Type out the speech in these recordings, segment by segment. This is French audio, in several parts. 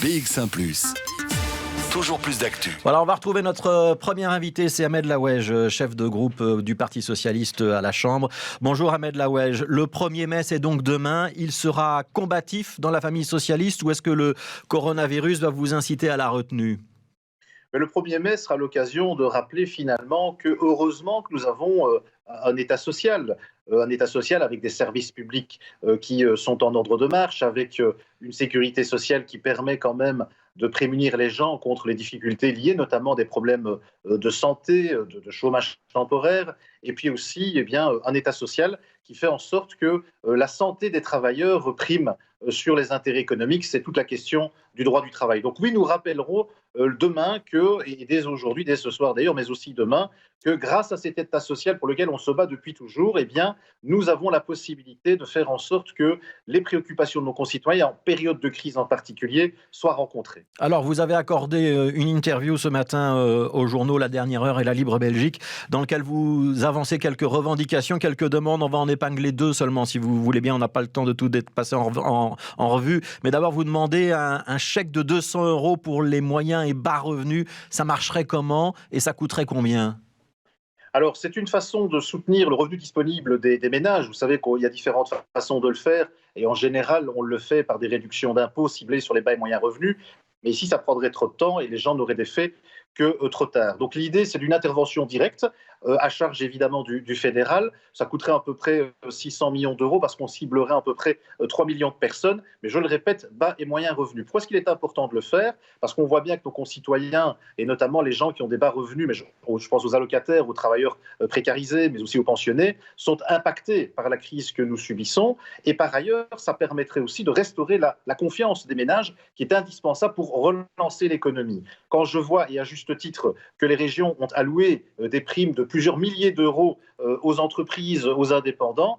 BX1 +. Toujours plus d'actu. Voilà, on va retrouver notre premier invité, c'est Ahmed Laouej, chef de groupe du Parti Socialiste à la Chambre. Bonjour Ahmed Laouej, le 1er mai c'est donc demain, il sera combatif dans la famille socialiste ou est-ce que le coronavirus va vous inciter à la retenue ? Mais le 1er mai sera l'occasion de rappeler finalement que heureusement que nous avons un État social avec des services publics qui sont en ordre de marche, avec une sécurité sociale qui permet quand même de prémunir les gens contre les difficultés liées, notamment des problèmes de santé, de chômage temporaire, et puis aussi un État social qui fait en sorte que la santé des travailleurs prime sur les intérêts économiques. C'est toute la question du droit du travail. Donc oui, nous rappellerons demain et dès aujourd'hui, dès ce soir d'ailleurs, mais aussi demain, que grâce à cet État social pour lequel on se bat depuis toujours, nous avons la possibilité de faire en sorte que les préoccupations de nos concitoyens, en période de crise en particulier, soient rencontrées. Alors, vous avez accordé une interview ce matin aux journaux La Dernière Heure et La Libre Belgique, dans lequel vous avancez quelques revendications, quelques demandes. On va en épingler deux seulement, si vous voulez bien. On n'a pas le temps de tout passer en revue. Mais d'abord, vous demandez un chèque de 200 € pour les moyens et bas revenus. Ça marcherait comment et ça coûterait combien ? Alors, c'est une façon de soutenir le revenu disponible des ménages. Vous savez qu'il y a différentes façons de le faire. Et en général, on le fait par des réductions d'impôts ciblées sur les bas et moyens revenus. Mais ici, ça prendrait trop de temps et les gens n'auraient d'effet que trop tard. Donc l'idée, c'est d'une intervention directe, à charge évidemment du fédéral. Ça coûterait à peu près 600 millions d'euros parce qu'on ciblerait à peu près 3 millions de personnes. Mais je le répète, bas et moyens revenus. Pourquoi est-ce qu'il est important de le faire ? Parce qu'on voit bien que nos concitoyens, et notamment les gens qui ont des bas revenus, mais je pense aux allocataires, aux travailleurs précarisés, mais aussi aux pensionnés, sont impactés par la crise que nous subissons. Et par ailleurs, ça permettrait aussi de restaurer la confiance des ménages qui est indispensable pour relancer l'économie. Quand je vois, et à juste titre, que les régions ont alloué des primes de plusieurs milliers d'euros aux entreprises, aux indépendants,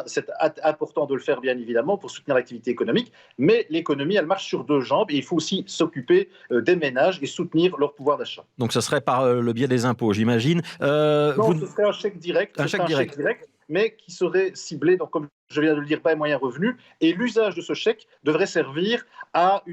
c'est important de le faire bien évidemment pour soutenir l'activité économique, mais l'économie, elle marche sur deux jambes et il faut aussi s'occuper des ménages et soutenir leur pouvoir d'achat. Donc ce serait par le biais des impôts, j'imagine. Non, ce serait un chèque direct. Un chèque direct, mais qui serait ciblé, donc, comme je viens de le dire, bas et moyens revenus. Et l'usage de ce chèque devrait servir à,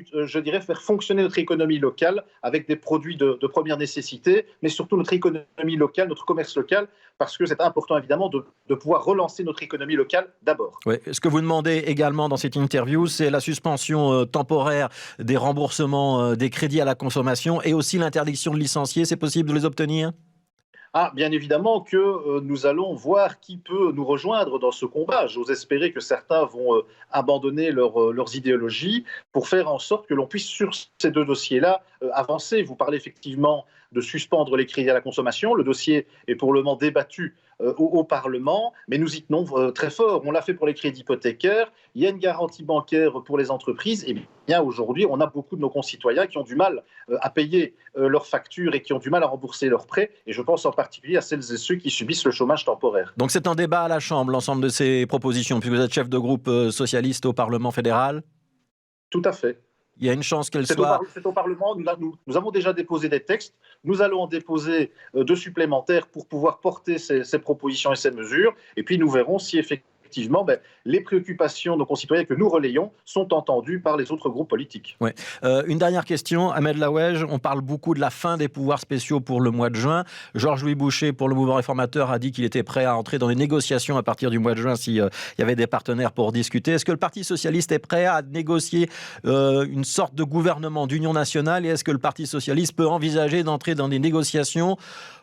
faire fonctionner notre économie locale avec des produits de première nécessité, mais surtout notre économie locale, notre commerce local, parce que c'est important évidemment de pouvoir relancer notre économie locale d'abord. Oui. Ce que vous demandez également dans cette interview, c'est la suspension temporaire des remboursements des crédits à la consommation et aussi l'interdiction de licencier. C'est possible de les obtenir ? Bien évidemment que nous allons voir qui peut nous rejoindre dans ce combat. J'ose espérer que certains vont abandonner leurs idéologies pour faire en sorte que l'on puisse, sur ces deux dossiers-là, avancer. Vous parlez effectivement de suspendre les crédits à la consommation. Le dossier est pour le moment débattu au Parlement, mais nous y tenons très fort. On l'a fait pour les crédits hypothécaires. Il y a une garantie bancaire pour les entreprises. Et bien aujourd'hui, on a beaucoup de nos concitoyens qui ont du mal à payer leurs factures et qui ont du mal à rembourser leurs prêts. Et je pense en particulier à celles et ceux qui subissent le chômage temporaire. Donc c'est un débat à la Chambre, l'ensemble de ces propositions, puisque vous êtes chef de groupe socialiste au Parlement fédéral ? Tout à fait. Il y a une chance qu'elle soit... C'est au Parlement, nous avons déjà déposé des textes, nous allons en déposer deux supplémentaires pour pouvoir porter ces propositions et ces mesures, et puis nous verrons si effectivement les préoccupations de nos concitoyens que nous relayons sont entendues par les autres groupes politiques. Ouais. Une dernière question, Ahmed Laouej, on parle beaucoup de la fin des pouvoirs spéciaux pour le mois de juin. Georges-Louis Boucher, pour le mouvement réformateur, a dit qu'il était prêt à entrer dans les négociations à partir du mois de juin s'il y avait des partenaires pour discuter. Est-ce que le Parti socialiste est prêt à négocier une sorte de gouvernement d'union nationale et est-ce que le Parti socialiste peut envisager d'entrer dans des négociations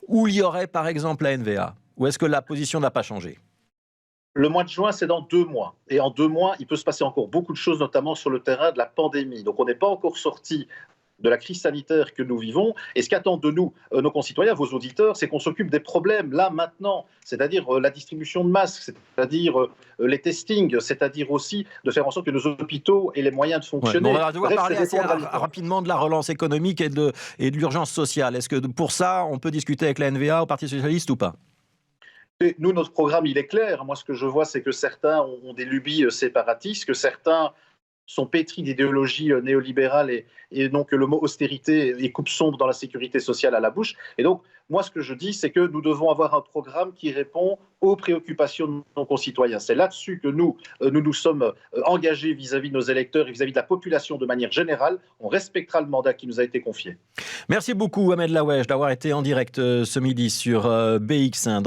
où il y aurait par exemple la NVA ? Ou est-ce que la position n'a pas changé ? Le mois de juin, c'est dans 2 mois. Et en 2 mois, il peut se passer encore beaucoup de choses, notamment sur le terrain de la pandémie. Donc on n'est pas encore sorti de la crise sanitaire que nous vivons. Et ce qu'attendent de nous, nos concitoyens, vos auditeurs, c'est qu'on s'occupe des problèmes là, maintenant. C'est-à-dire la distribution de masques, c'est-à-dire les testings, c'est-à-dire aussi de faire en sorte que nos hôpitaux aient les moyens de fonctionner. On va devoir parler assez rapidement de la relance économique et de l'urgence sociale. Est-ce que pour ça, on peut discuter avec la NVA au Parti socialiste ou pas ? Et nous, notre programme, il est clair. Moi, ce que je vois, c'est que certains ont des lubies séparatistes, que certains sont pétris d'idéologie néolibérale et donc le mot austérité et coupe sombre dans la sécurité sociale à la bouche. Et donc, moi, ce que je dis, c'est que nous devons avoir un programme qui répond aux préoccupations de nos concitoyens. C'est là-dessus que nous nous sommes engagés vis-à-vis de nos électeurs et vis-à-vis de la population de manière générale. On respectera le mandat qui nous a été confié. Merci beaucoup, Ahmed Laouej, d'avoir été en direct ce midi sur BX1.